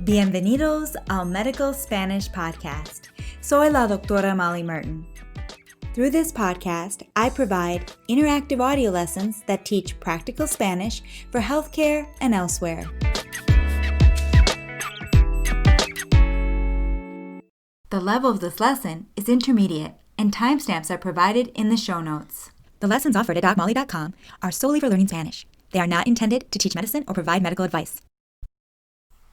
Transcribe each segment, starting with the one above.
Bienvenidos al Medical Spanish Podcast. Soy la doctora Molly Merton. Through this podcast, I provide interactive audio lessons that teach practical Spanish for healthcare and elsewhere. The level of this lesson is intermediate, and timestamps are provided in the show notes. The lessons offered at DocMolly.com are solely for learning Spanish. They are not intended to teach medicine or provide medical advice.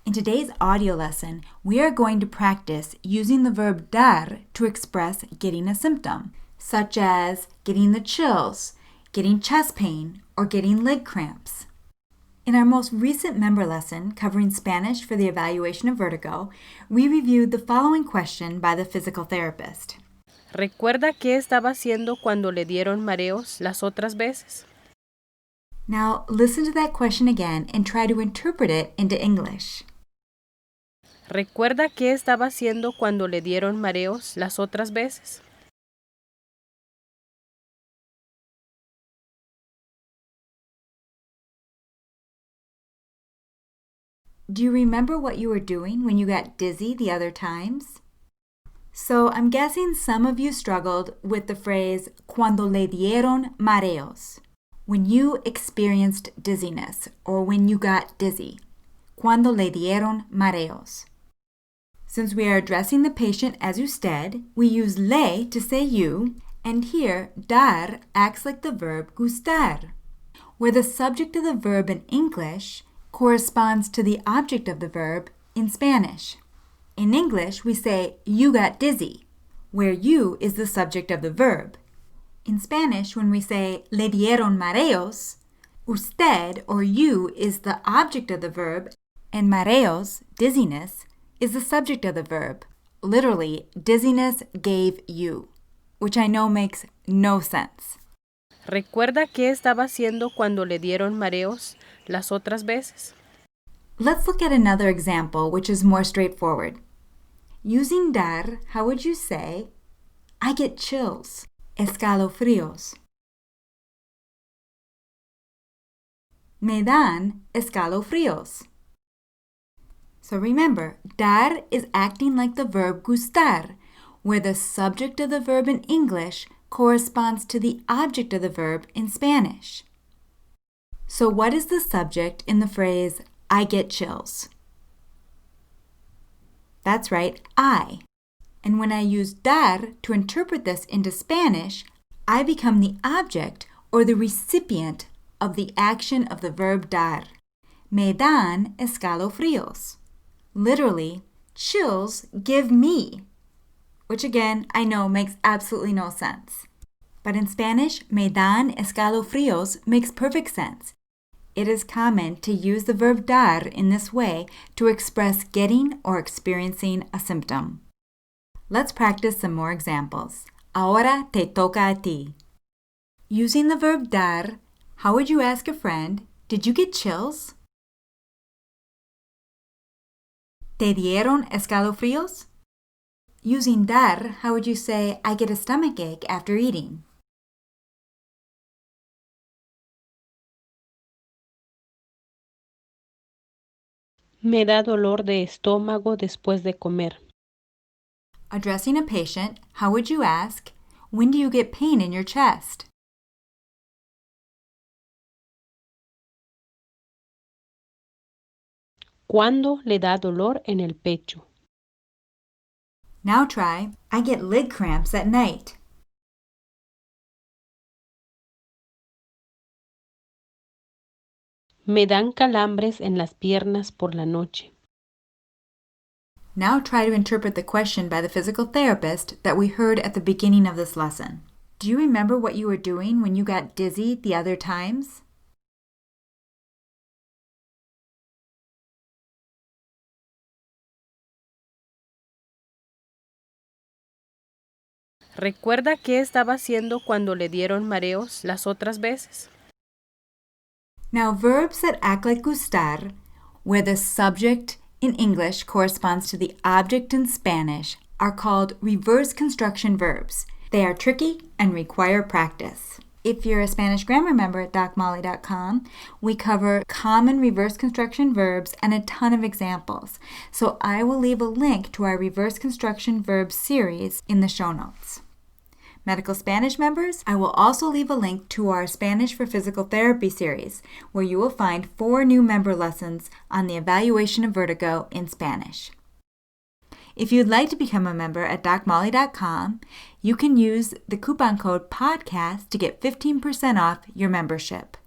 In today's audio lesson, we are going to practice using the verb dar to express getting a symptom, such as getting the chills, getting chest pain, or getting leg cramps. In our most recent member lesson covering Spanish for the Evaluation of Vertigo, we reviewed the following question by the physical therapist. ¿Recuerda qué estaba haciendo cuando le dieron mareos las otras veces? Now, listen to that question again and try to interpret it into English. ¿Recuerda qué estaba haciendo cuando le dieron mareos las otras veces? Do you remember what you were doing when you got dizzy the other times? So I'm guessing some of you struggled with the phrase cuando le dieron mareos, when you experienced dizziness or when you got dizzy. Cuando le dieron mareos. Since we are addressing the patient as usted, we use le to say you, and here dar acts like the verb GUSTAR, where the subject of the verb in English corresponds to the object of the verb in Spanish. In English, we say you got dizzy, where you is the subject of the verb. In Spanish, when we say le dieron mareos, usted or you is the object of the verb, and mareos, dizziness, is the subject of the verb. Literally, dizziness gave you, which I know makes no sense. ¿Recuerda qué estaba haciendo cuando le dieron mareos las otras veces? Let's look at another example, which is more straightforward. Using dar, how would you say, I get chills, escalofríos? Me dan escalofríos. So remember, dar is acting like the verb gustar, where the subject of the verb in English corresponds to the object of the verb in Spanish. So what is the subject in the phrase, I get chills? That's right, I. And when I use dar to interpret this into Spanish, I become the object or the recipient of the action of the verb dar. Me dan escalofríos. Literally, chills give me, which again, I know makes absolutely no sense. But in Spanish, me dan escalofríos makes perfect sense. It is common to use the verb dar in this way to express getting or experiencing a symptom. Let's practice some more examples. Ahora te toca a ti. Using the verb dar, how would you ask a friend, did you get chills? ¿Te dieron escalofríos? Using dar, how would you say, I get a stomachache after eating? Me da dolor de estómago después de comer. Addressing a patient, how would you ask, when do you get pain in your chest? ¿Cuándo le da dolor en el pecho? Now try, I get leg cramps at night. Me dan calambres en las piernas por la noche. Now try to interpret the question by the physical therapist that we heard at the beginning of this lesson. Do you remember what you were doing when you got dizzy the other times? ¿Recuerda qué estaba haciendo cuando le dieron mareos las otras veces? Now, verbs that act like gustar, where the subject in English corresponds to the object in Spanish, are called reverse construction verbs. They are tricky and require practice. If you're a Spanish grammar member at docmolly.com, we cover common reverse construction verbs and a ton of examples. So I will leave a link to our reverse construction verbs series in the show notes. Medical Spanish members, I will also leave a link to our Spanish for Physical Therapy series, where you will find 4 new member lessons on the Evaluation of Vertigo in Spanish. If you'd like to become a member at docmolly.com, you can use the coupon code PODCAST to get 15% off your membership.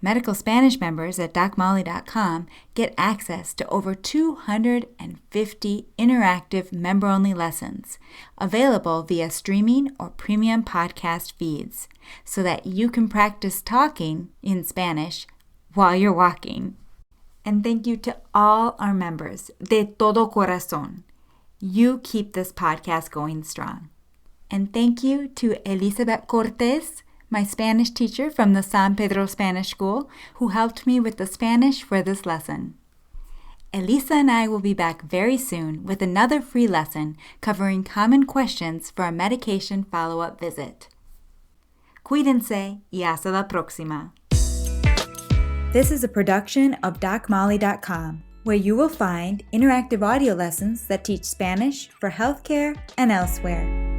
Medical Spanish members at docmolly.com get access to over 250 interactive member-only lessons available via streaming or premium podcast feeds so that you can practice talking in Spanish while you're walking. And thank you to all our members, de todo corazón. You keep this podcast going strong. And thank you to Elizabeth Cortez, my Spanish teacher from the San Pedro Spanish School, who helped me with the Spanish for this lesson. Elisa and I will be back very soon with another free lesson covering common questions for a medication follow-up visit. Cuídense y hasta la próxima. This is a production of docmolly.com, where you will find interactive audio lessons that teach Spanish for healthcare and elsewhere.